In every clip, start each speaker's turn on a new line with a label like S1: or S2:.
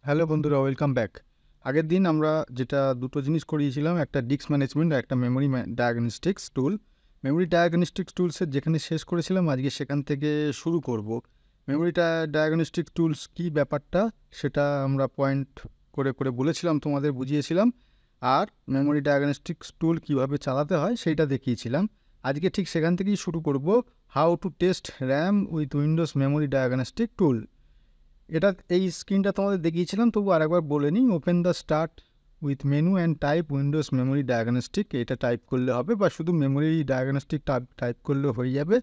S1: Hello বন্ধুরা, welcome back. আগের দিন আমরা যেটা দুটো জিনিস করিয়েছিলাম, একটা ডিস্ক ম্যানেজমেন্ট আর একটা মেমোরি ডায়াগনস্টিক্স টুল। মেমোরি ডায়াগনস্টিক্স টুলসের যেখানে শেষ করেছিলাম, আজকে সেখান থেকে শুরু করব। মেমোরি ডায়াগনস্টিক টুলস কী ব্যাপারটা সেটা আমরা পয়েন্ট করে করে বলেছিলাম, তোমাদের বুঝিয়েছিলাম। আর মেমোরি ডায়াগনস্টিক্স টুল কীভাবে চালাতে হয় সেইটা দেখিয়েছিলাম। আজকে ঠিক সেখান থেকেই শুরু করব, how to test RAM with Windows memory diagnostic টুল। এই স্ক্রিনটা তোমাদের দেখিয়েছিলাম, তবু আরেকবার বলে নিই। Open the start with menu and type Windows memory diagnostic, এটা টাইপ করলে হবে, বা শুধু মেমোরি ডায়াগনস্টিক টাইপ করলেও হয়ে যাবে।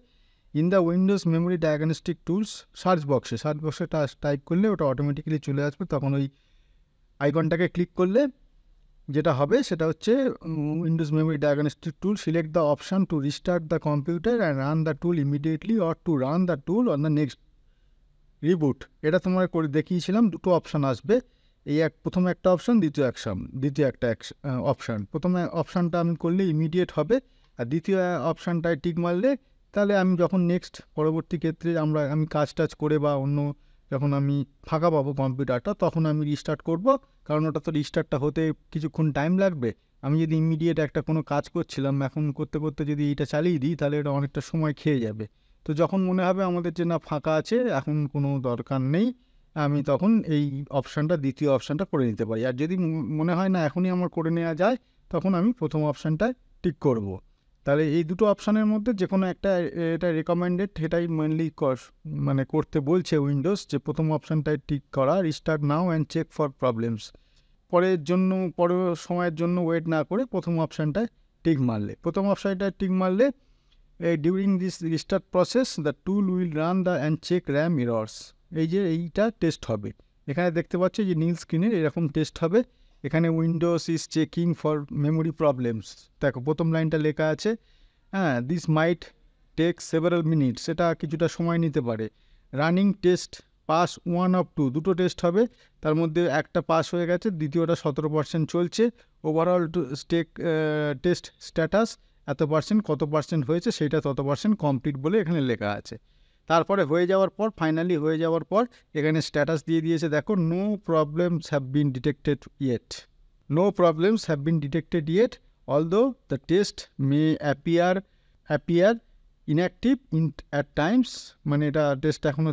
S1: In the Windows memory diagnostic tools, search বক্সে টাইপ করলে ওটা অটোমেটিক্যালি চলে আসবে। তখন ওই আইকনটাকে ক্লিক করলে যেটা হবে সেটা হচ্ছে Windows memory diagnostic tool. Select the option to restart the computer and run the tool immediately or to run the tool on the next reboot. এটা তোমার করে দেখিয়েছিলাম। দুটো অপশান আসবে, প্রথমে একটা অপশান, দ্বিতীয় একটা অপশান। প্রথমে অপশানটা আমি করলে ইমিডিয়েট হবে, আর দ্বিতীয় অপশানটায় টিক মারলে তাহলে আমি যখন নেক্সট পরবর্তী ক্ষেত্রে আমি কাজ করে বা অন্য যখন আমি ফাঁকা পাবো কম্পিউটারটা, তখন আমি রিস্টার্ট করব। কারণ ওটা তো রিস্টার্টটা হতে কিছুক্ষণ টাইম লাগবে। আমি যদি ইমিডিয়েট একটা কোনো কাজ করছিলাম, এখন করতে করতে যদি এটা চালিয়ে দিই, তাহলে এটা অনেকটা সময় খেয়ে যাবে। তো যখন মনে হবে আমাদের যে না ফাঁকা আছে, এখন কোনো দরকার নেই, আমি তখন এই দ্বিতীয় অপশানটা করে নিতে পারি। আর যদি মনে হয় না এখনই আমার করে নেওয়া যায়, তখন আমি প্রথম অপশানটায় টিক করব। তাহলে এই দুটো অপশানের মধ্যে যে কোনো একটা, এটা রেকমেন্ডেড, এটাই মেনলি করতে বলছে উইন্ডোজ, যে প্রথম অপশানটায় টিক করা, restart now and check for problems. পরের সময়ের জন্য ওয়েট না করে প্রথম অপশানটায় টিক মারলে during this restart process the tool will run the and check RAM errors। এইটা টেস্ট হবে। এখানে দেখতে পাচ্ছি যে নীল স্ক্রিনের এরকম টেস্ট হবে। এখানে Windows is checking for memory problems, দেখো প্রথম লাইনটা লেখা আছে। This might take several minutes, এটা কিছুটা সময় নিতে পারে। রানিং টেস্ট পাস 1 of 2, দুটো টেস্ট হবে, তার মধ্যে একটা পাস হয়ে গেছে, দ্বিতীয়টা 17% চলছে। ওভারঅল টেস্ট স্ট্যাটাস এত পার্সেন্ট, কত পার্সেন্ট হয়েছে সেটা তত পার্সেন্ট কমপ্লিট বলে এখানে লেখা আছে। তারপরে ফাইনালি হয়ে যাওয়ার পর এখানে স্ট্যাটাস দিয়ে দিয়েছে, দেখো, no problems have been detected yet although the test may appear inactive at times. মানে এটা টেস্ট এখনও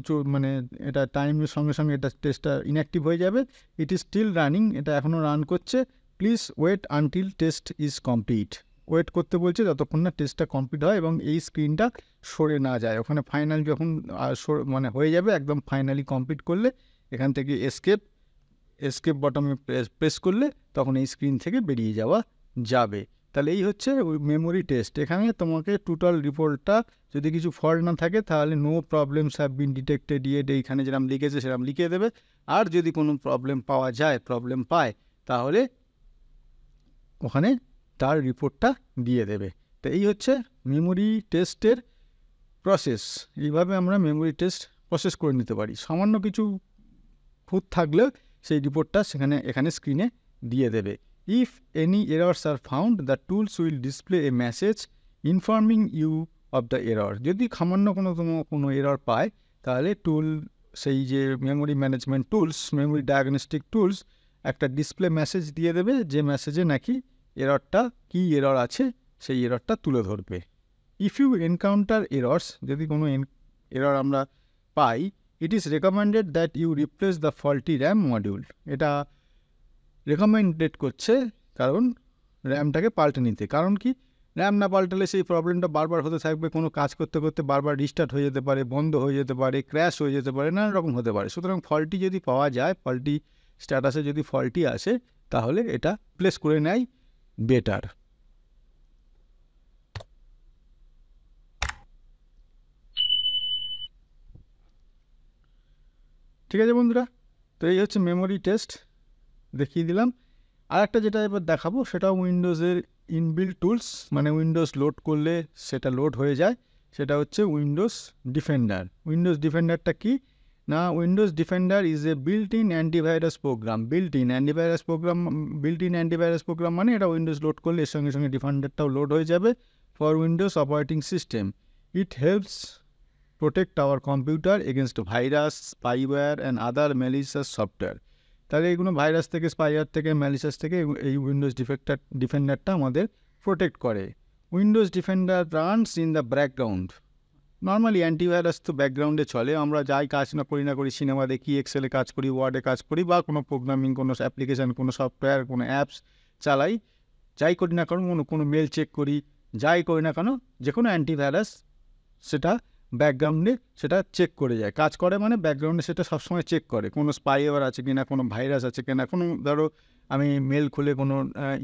S1: এটা টাইমের সঙ্গে সঙ্গে এটা টেস্টটা ইনঅ্যাক্টিভ হয়ে যাবে। ইট ইজ স্টিল রানিং, এটা এখনও রান করছে। Please wait until test is complete. Wait করতে বলছে যতক্ষণ না টেস্টটা কমপ্লিট হয় এবং এই স্ক্রিনটা সরে না যায়। ওখানে ফাইনাল যখন হয়ে যাবে, একদম ফাইনালি কমপ্লিট করলে এখান থেকে এসকেপ বটমে প্রেস করলে তখন এই স্ক্রিন থেকে বেরিয়ে যাওয়া যাবে। তাহলে এই হচ্ছে মেমোরি টেস্ট। এখানে তোমাকে টোটাল রিপোর্টটা, যদি কিছু ফল্ট না থাকে তাহলে no problems have been detected yet, এইখানে যেরকম লিখেছে সেরকম লিখে দেবে। আর যদি কোনো প্রবলেম পায়, তাহলে ওখানে তার রিপোর্টটা দিয়ে দেবে। তো এই হচ্ছে মেমোরি টেস্টের প্রসেস। এইভাবে আমরা মেমোরি টেস্ট প্রসেস করে নিতে পারি। সামান্য কিছু খুঁত থাকলেও সেই রিপোর্টটা এখানে স্ক্রিনে দিয়ে দেবে। If any errors are found, the tools will display a message informing you of the error. যদি সামান্য কোনো এরর পায়, তাহলে সেই যে memory management tools, memory diagnostic tools একটা ডিসপ্লে মেসেজ দিয়ে দেবে, যে মেসেজে নাকি কী এরর আছে সেই এররটা তুলে ধরবে। ইফ ইউ এনকাউন্টার এরর্স, যদি কোনো এরর আমরা পাই, it is recommended that you replace the faulty RAM module. এটা রেকমেন্ডেড করছে কারণ র্যামটাকে পাল্টে নিতে। কারণ কি, র্যাম না পাল্টালে সেই প্রবলেমটা বারবার হতে থাকবে। কোনো কাজ করতে করতে বারবার রিস্টার্ট হয়ে যেতে পারে, বন্ধ হয়ে যেতে পারে, ক্র্যাশ হয়ে যেতে পারে, নানা রকম হতে পারে। সুতরাং ফল্টি যদি পাওয়া যায়, ফল্টি স্ট্যাটাসে যদি ফল্টি আসে, তাহলে এটা প্লেস করে নেয় বেটার। ঠিক আছে বন্ধুরা, তো এই হচ্ছে মেমোরি টেস্ট দেখিয়ে দিলাম। আর একটা যেটা এবার দেখাবো, সেটাও উইন্ডোজের ইনবিল্ট টুলস, মানে উইন্ডোজ লোড করলে সেটা লোড হয়ে যায়। সেটা হচ্ছে উইন্ডোজ ডিফেন্ডার। উইন্ডোজ ডিফেন্ডারটা কি না, Windows defender is a built in antivirus program. Built in antivirus program মানে এটা উইন্ডোজ লোড করলে এর সঙ্গে সঙ্গে ডিফেন্ডারটাও লোড হয়ে যাবে for Windows operating system. It helps protect our computer against virus, spyware and other malicious software. তাহলে এইগুলো ভাইরাস থেকে, স্পাইওয়্যার থেকে, ম্যালিশাস থেকে এই উইন্ডোজ ডিফেন্ডারটা আমাদের প্রোটেক্ট করে। Windows defender runs in the background. Normally antivirus তো ব্যাকগ্রাউন্ডে চলে, আমরা যাই কাজ না করি, সিনেমা দেখি, এক্সেলে কাজ করি, ওয়ার্ডে কাজ করি, বা কোনো প্রোগ্রামিং, কোনো অ্যাপ্লিকেশান, কোনো সফটওয়্যার, কোনো অ্যাপস চালাই, যাই করি না কেন, কোনো মেল চেক করি, যাই করি না কেন, যে কোনো অ্যান্টিভাইরাস সেটা ব্যাকগ্রাউন্ডে সেটা চেক করে যায়, কাজ করে, মানে ব্যাকগ্রাউন্ডে সেটা সবসময় চেক করে কোনো স্পাইওয়্যার আছে কিনা, কোনো ভাইরাস আছে কিনা। কোনো ধরো আমি মেল খুলে কোনো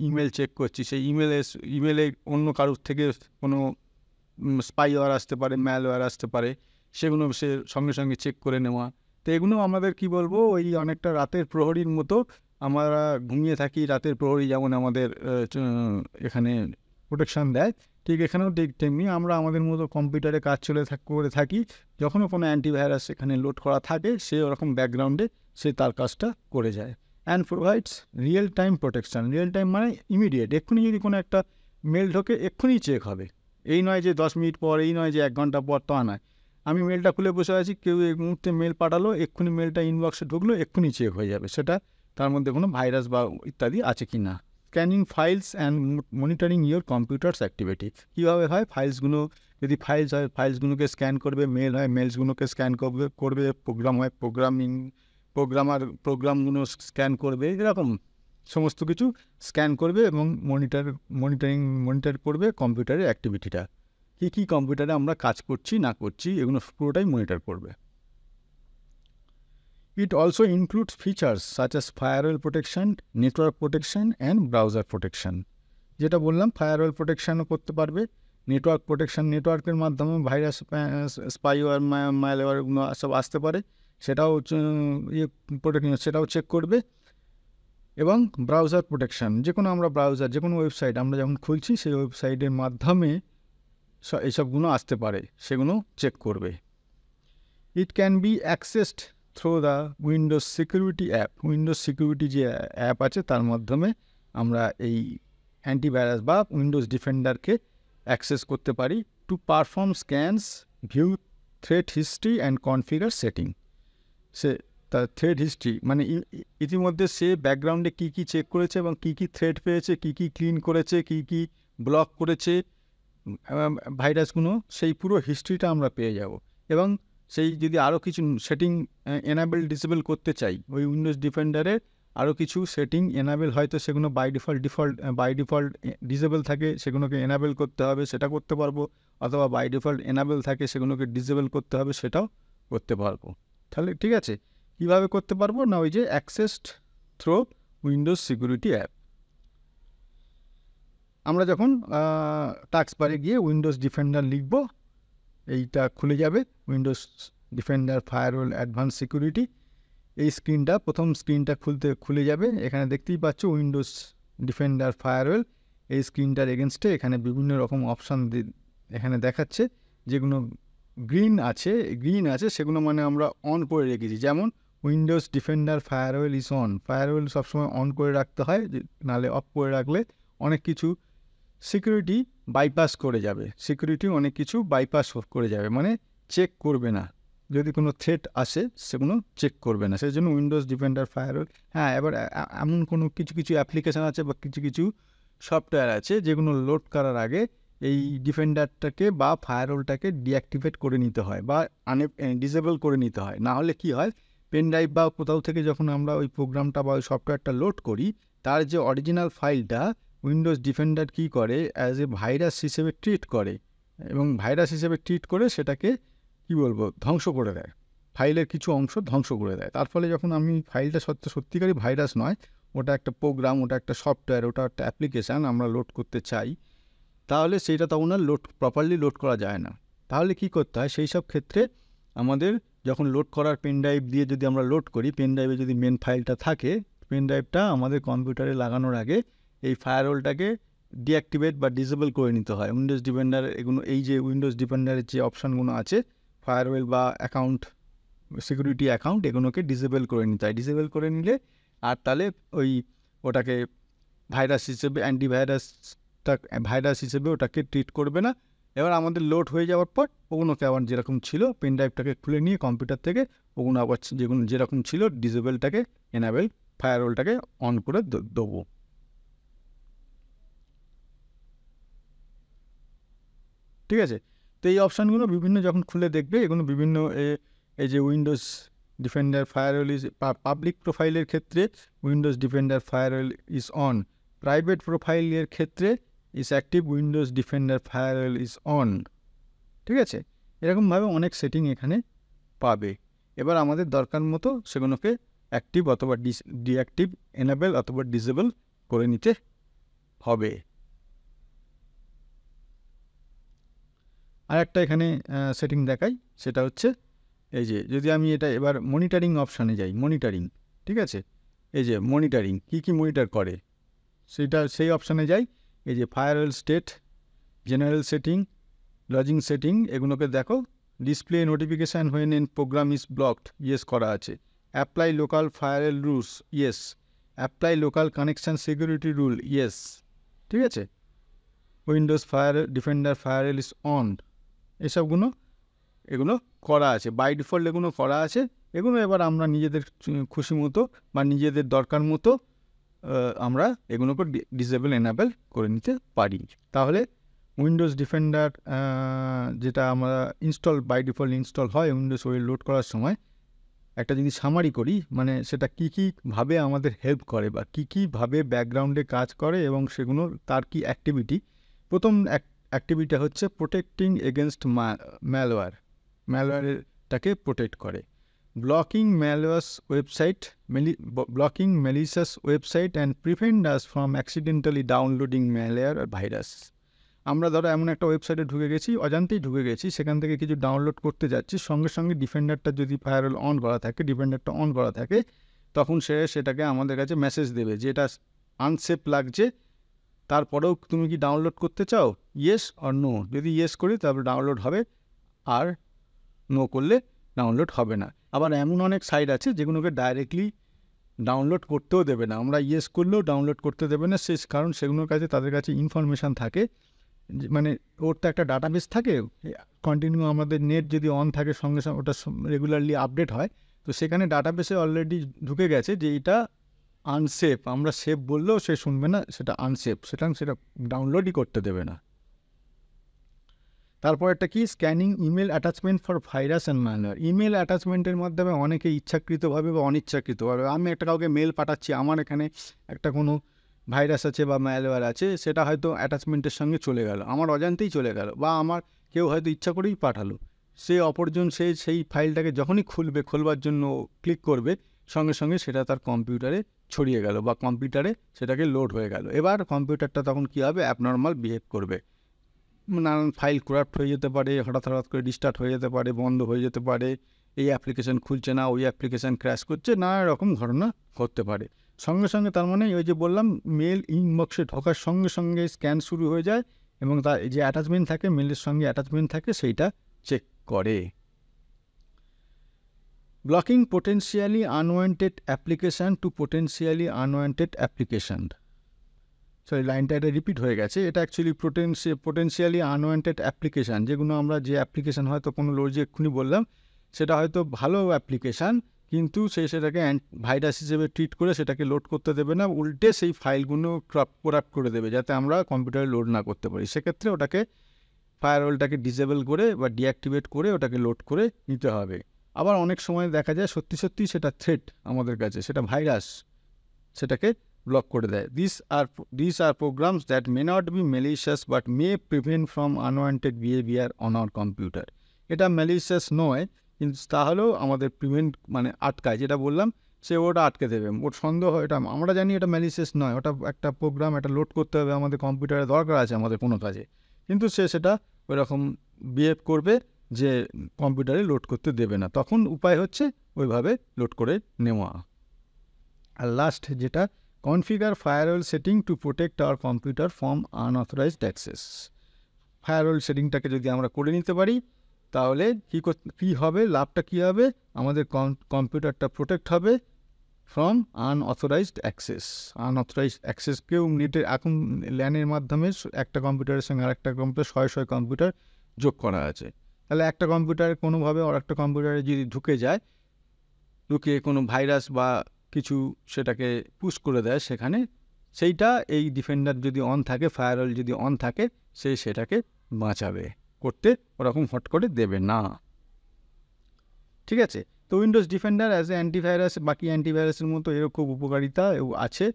S1: ইমেল চেক করছি, সেই ইমেলে অন্য কারোর থেকে কোনো স্পাইওয়্যার আসতে পারে, ম্যালওয়্যার আসতে পারে, সেগুলো সে সঙ্গে সঙ্গে চেক করে নেওয়া। তো এগুলো আমাদের কি বলবো, ওই অনেকটা রাতের প্রহরীর মতো আমরা ঘুমিয়ে থাকি, রাতের প্রহরী যেমন আমাদের এখানে প্রোটেকশান দেয়, ঠিক এখানেও তেমনি আমরা আমাদের মতো কম্পিউটারে কাজ করে থাকি। যখনও কোনো অ্যান্টিভাইরাস এখানে লোড করা থাকে, সে ওরকম ব্যাকগ্রাউন্ডে সে তার কাজটা করে যায়। And provides real time protection. Real time মানে ইমিডিয়েট, এক্ষুনি যদি কোনো একটা মেল ঢোকে এক্ষুনি চেক হবে, এই নয় যে 10 মিনিট পর, এই নয় যে 1 ঘন্টা পর, তা নয়। আমি মেলটা খুলে বসে আছি, কেউ এই মুহূর্তে মেল পাঠালো, এক্ষুনি মেলটা ইনবক্সে ঢুকলো, এক্ষুনি চেক হয়ে যাবে সেটা তার মধ্যে কোনো ভাইরাস বা ইত্যাদি আছে কি না। Scanning files and monitoring your computers activity. কীভাবে হয়, ফাইলসগুলো যদি ফাইলস হয় ফাইলসগুলোকে স্ক্যান করবে, মেল হয় মেলসগুলোকে স্ক্যান করবে, প্রোগ্রাম হয় প্রোগ্রামগুলো স্ক্যান করবে, এরকম সমস্ত কিছু স্ক্যান করবে এবং মনিটর করবে কম্পিউটারের অ্যাক্টিভিটিটা, কী কম্পিউটারে আমরা কাজ করছি না করছি, এগুলো পুরোটাই মনিটর করবে। It also includes features such as firewall protection, network protection and browser protection. যেটা বললাম, ফায়ারওয়াল প্রোটেকশানও করতে পারবে, নেটওয়ার্ক প্রোটেকশান, নেটওয়ার্কের মাধ্যমে ভাইরাস, স্পাইওয়্যার, ম্যালওয়্যারগুলো সব আসতে পারে, সেটাও সেটাও চেক করবে। এবং ব্রাউজার প্রোটেকশান, যে কোনো আমরা ব্রাউজার, যে কোনো ওয়েবসাইট আমরা যখন খুলছি, সেই ওয়েবসাইটের মাধ্যমে এইসবগুলো আসতে পারে, সেগুলো চেক করবে। It can be accessed through the Windows security app. Windows security যে অ্যাপ আছে তার মাধ্যমে আমরা এই অ্যান্টিভাইরাস বা উইন্ডোজ ডিফেন্ডারকে অ্যাক্সেস করতে পারি। To perform scans, view threat history and configure setting. সে তার থ্রেড হিস্ট্রি মানে ইতিমধ্যে সে ব্যাকগ্রাউন্ডে কী কী চেক করেছে এবং কী কী থ্রেড পেয়েছে, কী কী ক্লিন করেছে, কী কী ব্লক করেছে ভাইরাসগুলো, সেই পুরো হিস্ট্রিটা আমরা পেয়ে যাব। এবং সেই যদি আরও কিছু সেটিং এনাবেল ডিসেবল করতে চাই, ওই উইন্ডোজ ডিফেন্ডারের আরও কিছু সেটিং এনাবেল, হয়তো সেগুলো বাই ডিফল্ট ডিসেবল থাকে, সেগুলোকে এনাবেল করতে হবে, সেটা করতে পারবো, অথবা বাই ডিফল্ট এনাবেল থাকে, সেগুলোকে ডিসেবল করতে হবে, সেটাও করতে পারবো। তাহলে ঠিক আছে, কীভাবে করতে পারবো না, ওই যে accessed through Windows security app. আমরা যখন টাস্কবারে গিয়ে উইন্ডোজ ডিফেন্ডার লিখব, এইটা খুলে যাবে, Windows defender firewall advance security. এই স্ক্রিনটা, প্রথম স্ক্রিনটা খুলে যাবে, এখানে দেখতেই পাচ্ছ উইন্ডোজ ডিফেন্ডার ফায়ারওয়াল। এই স্ক্রিনটার এগেনস্টে এখানে বিভিন্ন রকম অপশান এখানে দেখাচ্ছে, যেগুলো গ্রিন আছে সেগুলো মানে আমরা অন করে রেখেছি। যেমন Windows defender firewall is on, firewall সবসময় অন করে রাখতে হয়, নাহলে অফ করে রাখলে অনেক কিছু সিকিউরিটি বাইপাস করে যাবে, অনেক কিছু বাইপাস করে যাবে, মানে চেক করবে না, যদি কোনো থ্রেট আসে সেগুলো চেক করবে না, সেই জন্য উইন্ডোজ ডিফেন্ডার ফায়ারওয়াল। হ্যাঁ, এবার এমন কোনো কিছু অ্যাপ্লিকেশান আছে বা কিছু সফটওয়্যার আছে যেগুলো লোড করার আগে এই ডিফেন্ডারটাকে বা ফায়ারওয়ালটাকে ডিঅ্যাক্টিভেট করে নিতে হয় বা ডিসেবল করে নিতে হয়। না হলে কি হয়, পেন ড্রাইভ বা কোথাও থেকে যখন আমরা ওই প্রোগ্রামটা বা ওই সফটওয়্যারটা লোড করি, তার যে অরিজিনাল ফাইলটা উইন্ডোজ ডিফেন্ডার কী করে, অ্যাজ এ ভাইরাস হিসেবে ট্রিট করে, এবং ভাইরাস হিসেবে ট্রিট করে সেটাকে কি বলবো, ধ্বংস করে দেয়, ফাইলের কিছু অংশ ধ্বংস করে দেয়। তার ফলে যখন আমি ফাইলটা সত্যিকারই ভাইরাস নয়, ওটা একটা প্রোগ্রাম, ওটা একটা সফটওয়্যার, ওটা একটা অ্যাপ্লিকেশান আমরা লোড করতে চাই, তাহলে সেইটা তখন আর প্রপারলি লোড করা যায় না। তাহলে কি করতে হয়, সেই সব ক্ষেত্রে আমাদের যখন লোড করার পেন ড্রাইভ দিয়ে যদি আমরা লোড করি, পেন ড্রাইভে যদি মেন ফাইলটা থাকে, পেন ড্রাইভটা আমাদের কম্পিউটারে লাগানোর আগে এই ফায়ারওয়ালটাকে ডিঅ্যাক্টিভেট বা ডিসেবল করে নিতে হয়। উইন্ডোজ ডিফেন্ডার এগুলো, এই যে উইন্ডোজ ডিফেন্ডারের যে অপশানগুলো আছে, ফায়ারওয়াল বা অ্যাকাউন্ট, সিকিউরিটি অ্যাকাউন্ট, এগুলোকে ডিসেবল করে নিতে হয়। ডিসেবল করে নিলে আর তাহলে ওটাকে ভাইরাস হিসেবে, ভাইরাস হিসেবে ওটাকে ট্রিট করবে না। এবার আমাদের লোড হয়ে যাওয়ার পর ওগুলোকে আবার যেরকম ছিল, পেন ড্রাইভটাকে খুলে নিয়ে কম্পিউটার থেকে ওগুলো আবার যেরকম ছিল ডিসেবলটাকে এনাবেল ফায়ারওয়ালটাকে অন করে দেবো। ঠিক আছে, তো এই অপশানগুলো বিভিন্ন যখন খুলে দেখবে, এগুলো বিভিন্ন এই যে Windows defender firewall is public প্রোফাইলের ক্ষেত্রে Windows defender firewall is on, private প্রোফাইলের ক্ষেত্রে is active Windows defender firewall is on. ঠিক আছে, এরকমভাবে অনেক সেটিং এখানে পাবে। এবার আমাদের দরকার মতো সেগুলোকে অ্যাক্টিভ অথবা ডিঅ্যাক্টিভ, এনেবল অথবা ডিসেবল করে নিতে হবে। আর একটা এখানে সেটিং দেখাই, সেটা হচ্ছে এই যে যদি আমি এটা এবার মনিটরিং অপশানে যাই, মনিটরিং, ঠিক আছে, এই যে মনিটরিং কী কী মনিটর করে সেই অপশানে যাই। এই যে firewall state, general setting, lodging setting, এগুলোকে দেখো। Display notification when in programme is blocked, yes করা আছে। Apply local firewall rules, yes. Apply local connection security rule, yes. ঠিক আছে, Windows defender firewall is on, এগুলো করা আছে, বাই ডিফল্ট এগুলো করা আছে। এগুলো এবার আমরা নিজেদের খুশি মতো বা নিজেদের দরকার মতো আমরা এগুলোকে ডিসেবল এনেবল করে নিতে পারি। তাহলে উইন্ডোজ ডিফেন্ডার যেটা আমরা বাই ডিফল্ট ইনস্টল হয় উইন্ডোজ ওয়ে লোড করার সময়, একটা যদি সামারি করি, মানে সেটা কী কীভাবে আমাদের হেল্প করে বা কীভাবে ব্যাকগ্রাউন্ডে কাজ করে এবং সেগুলো তার কি অ্যাক্টিভিটি। প্রথম অ্যাক্টিভিটি হচ্ছে প্রোটেক্টিং এগেনস্ট ম্যালওয়্যারটাকে প্রোটেক্ট করে। Blocking malicious website and prevent us from accidentally downloading malware আর ভাইরাস। আমরা ধরো এমন একটা ওয়েবসাইটে ঢুকে গেছি, অজান্তেই ঢুকে গেছি, সেখান থেকে কিছু ডাউনলোড করতে যাচ্ছি, সঙ্গে সঙ্গে ডিফেন্ডারটা যদি ফায়ারওয়াল অন করা থাকে, ডিফেন্ডারটা অন করা থাকে, তখন সেটাকে আমাদের কাছে মেসেজ দেবে যে এটা আনসেফ লাগছে, তারপরেও তুমি কি ডাউনলোড করতে চাও, ইয়েস অর নো। যদি ইয়েস করি তারপরে ডাউনলোড হবে, আর নো করলে ডাউনলোড হবে না। আবার এমন অনেক সাইট আছে যেগুলোকে ডাইরেক্টলি ডাউনলোড করতেও দেবে না, আমরা ইয়েস করলেও ডাউনলোড করতে দেবে না, কারণ সেগুলোর কাছে তাদের কাছে ইনফরমেশান থাকে, মানে ওর তো একটা ডাটাবেস থাকে, কন্টিনিউ আমাদের নেট যদি অন থাকে সঙ্গে সঙ্গে ওটা রেগুলারলি আপডেট হয়, তো সেখানে ডাটাবেসে অলরেডি ঢুকে গেছে যে এটা আনসেফ, আমরা সেফ বললেও সে শুনবে না, সেটা আনসেফ, সেটা ডাউনলোডই করতে দেবে না। তারপর একটা কি, scanning email attachment for virus and malware. Email অ্যাটাচমেন্টের মাধ্যমে অনেকে ইচ্ছাকৃতভাবে বা অনিচ্ছাকৃতভাবে, আমি একটা কাউকে মেল পাঠাচ্ছি, আমার এখানে একটা কোনো ভাইরাস আছে বা ম্যালওয়্যার আছে, সেটা হয়তো অ্যাটাচমেন্টের সঙ্গে চলে গেল, আমার অজান্তেই চলে গেল, বা আমার কেউ হয়তো ইচ্ছা করেই পাঠালো, সে অপরজন সেই ফাইলটাকে যখনই খোলবার জন্য ক্লিক করবে, সঙ্গে সঙ্গে সেটা তার কম্পিউটারে ছড়িয়ে গেল বা কম্পিউটারে সেটাকে লোড হয়ে গেল। এবার কম্পিউটারটা তখন কী হবে, অ্যাবনর্মাল বিহেভ করবে, নানান ফাইল করাপ্ট হয়ে যেতে পারে, হঠাৎ করে রিস্টার্ট হয়ে যেতে পারে, বন্ধ হয়ে যেতে পারে, এই অ্যাপ্লিকেশান খুলছে না, ওই অ্যাপ্লিকেশান ক্র্যাশ করছে, নানা রকম ঘটনা ঘটতে পারে। সঙ্গে সঙ্গে তার মানে ওই যে বললাম, মেল ইনবক্সে ঢোকার সঙ্গে সঙ্গে স্ক্যান শুরু হয়ে যায় এবং তার যে অ্যাটাচমেন্ট থাকে, মেলের সঙ্গে অ্যাটাচমেন্ট থাকে, সেইটা চেক করে। Blocking potentially unwanted application to potentially unwanted application. Sorry, লাইনটা এটা রিপিট হয়ে গেছে, এটা অ্যাকচুয়ালি পোটেন্সিয়ালি আনওয়ান্টেড অ্যাপ্লিকেশান, যেগুলো আমরা যে অ্যাপ্লিকেশান হয়তো কোনো লোড যে এক্ষুনি বললাম, সেটা হয়তো ভালো অ্যাপ্লিকেশান, কিন্তু সেটাকে ভাইরাস হিসেবে ট্রিট করে সেটাকে লোড করতে দেবে না, উল্টে সেই ফাইলগুলো করাপ্ট করে দেবে যাতে আমরা কম্পিউটারে লোড না করতে পারি। সেক্ষেত্রে ওটাকে ফায়ারওয়ালটাকে ডিসেবল করে বা ডিঅ্যাক্টিভেট করে ওটাকে লোড করে নিতে হবে। আবার অনেক সময় দেখা যায় সত্যি সেটা থ্রেট আমাদের কাছে, সেটা ভাইরাস, সেটাকে ব্লক করে দেয়। These are programs that may not be malicious but may prevent from unwanted behavior on our computer. এটা malicious নয়, কিন্তু তাহলেও আমাদের মানে আটকায়, যেটা বললাম সে ওটা আটকে দেবে, ওর সন্দেহ, এটা আমরা জানি এটা malicious নয়, ওটা একটা প্রোগ্রাম, এটা লোড করতে হবে আমাদের কম্পিউটারে, দরকার আছে আমাদের কোনো কাজে, কিন্তু সেটা ওইরকম বিহেভ করবে যে কম্পিউটারে লোড করতে দেবে না, তখন উপায় হচ্ছে ওইভাবে লোড করে নেওয়া। আর লাস্ট যেটা, configure firewall setting to protect our computer from unauthorized access. Firewall সেটিংটাকে যদি আমরা করে নিতে পারি, তাহলে কী হবে, লাভটা কী হবে, আমাদের কম্পিউটারটা প্রোটেক্ট হবে ফ্রম আনঅথরাইজড অ্যাক্সেস। কেউ নেটের, এখন ল্যানের মাধ্যমে একটা কম্পিউটারের সঙ্গে আরেকটা কম্পিউটার, শয়ে কম্পিউটার যোগ করা আছে, তাহলে একটা কম্পিউটারে কোনোভাবে আর একটা কম্পিউটারে যদি ঢুকে কোনো ভাইরাস বা কিছু সেটাকে পুশ করে দেয় সেখানে, সেইটা এই ডিফেন্ডার যদি অন থাকে, ফায়ারওয়াল যদি অন থাকে, সে সেটাকে বাঁচাবে, করতে ওরকম হট করে দেবে না। ঠিক আছে, তো Windows defender as a antivirus, বাকি অ্যান্টিভাইরাসের মতো এরও খুব উপকারিতা আছে,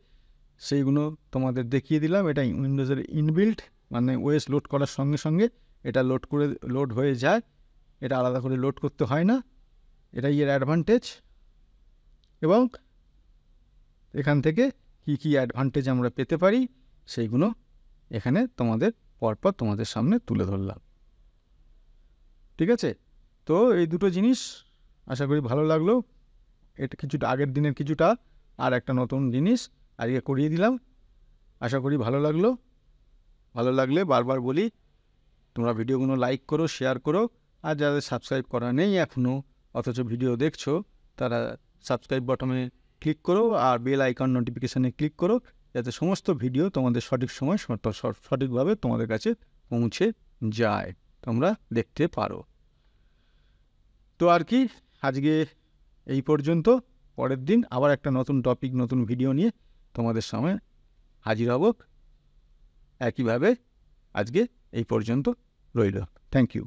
S1: সেইগুলো তোমাদের দেখিয়ে দিলাম। এটা উইন্ডোজের ইনবিল্ট, মানে ওএস লোড করার সঙ্গে সঙ্গে এটা লোড হয়ে যায়, এটা আলাদা করে লোড করতে হয় না, এটাই এর অ্যাডভান্টেজ। এবং এখান থেকে কী কী অ্যাডভান্টেজ আমরা পেতে পারি সেইগুলো এখানে পরপর তোমাদের সামনে তুলে ধরলাম। ঠিক আছে, তো এই দুটো জিনিস আশা করি ভালো লাগলো। এটা কিছুটা আগের দিনের কিছুটা, আর একটা নতুন জিনিস আজকে করিয়ে দিলাম, আশা করি ভালো লাগলো। ভালো লাগলে বারবার বলি, তোমরা ভিডিওগুলো লাইক করো, শেয়ার করো, আর যাদের সাবস্ক্রাইব করা নেই এখনও অথচ ভিডিও দেখছো, তারা সাবস্ক্রাইব বাটনে ক্লিক করো আর বেল আইকন নোটিফিকেশানে ক্লিক করো, যাতে সমস্ত ভিডিও তোমাদের সঠিক সময় সঠিকভাবে তোমাদের কাছে পৌঁছে যায়, তোমরা দেখতে পারো। তো আর কি, আজকে এই পর্যন্ত। পরের দিন আবার একটা নতুন টপিক, নতুন ভিডিও নিয়ে তোমাদের সামনে হাজির হব একইভাবে। আজকে এই পর্যন্ত রইল। Thank you.